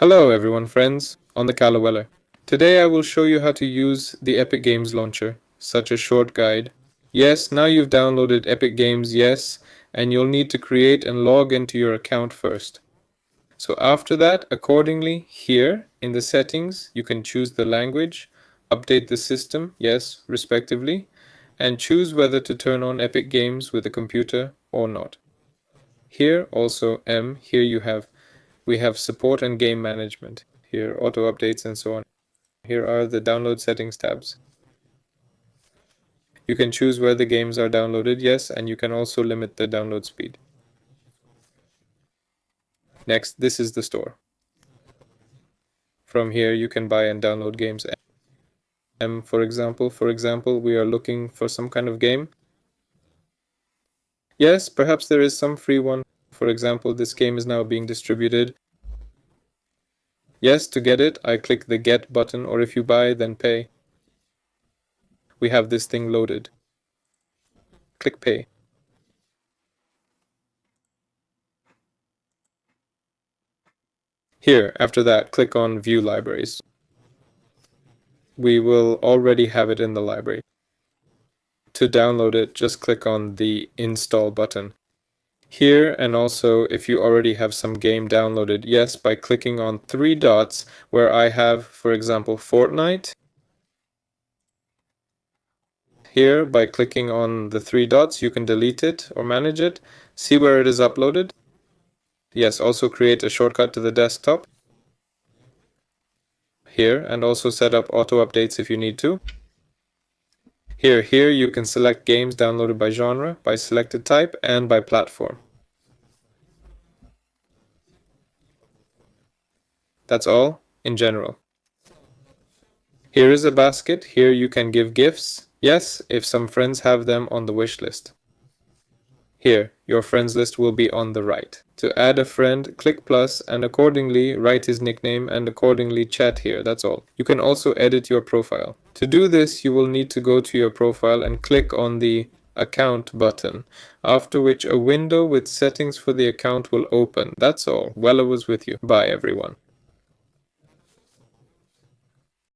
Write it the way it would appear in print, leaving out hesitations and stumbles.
Hello everyone friends, on the Kala Weller. Today I will show you how to use the Epic Games Launcher, such a short guide. Yes, now you've downloaded Epic Games, yes, and you'll need to create and log into your account first. So after that, accordingly, here in the settings, you can choose the language, update the system, yes, respectively, and choose whether to turn on Epic Games with a computer or not. Here also here we have support and game management. Here auto updates and so on. Here are the download settings tabs. You can choose where the games are downloaded, yes, and you can also limit the download speed. Next, this is the store. From here you can buy and download games. For example, we are looking for some kind of game. Yes, perhaps there is some free one. For example, this game is now being distributed. Yes, to get it, I click the Get button, or if you buy, then Pay. We have this thing loaded. Click Pay. Here, after that, click on View Libraries. We will already have it in the library. To download it, just click on the Install button. Here, and also if you already have some game downloaded, yes, by clicking on three dots where I have, for example, Fortnite. Here, by clicking on the three dots, you can delete it or manage it, see where it is uploaded. Yes, also create a shortcut to the desktop. Here, and also set up auto updates if you need to. Here you can select games downloaded by genre, by selected type, and by platform. That's all in general. Here is a basket. Here you can give gifts. Yes, if some friends have them on the wish list. Here, your friends list will be on the right. To add a friend, click plus and accordingly write his nickname and accordingly chat here, that's all. You can also edit your profile. To do this, you will need to go to your profile and click on the account button, after which a window with settings for the account will open. That's all. Weller was with you. Bye everyone.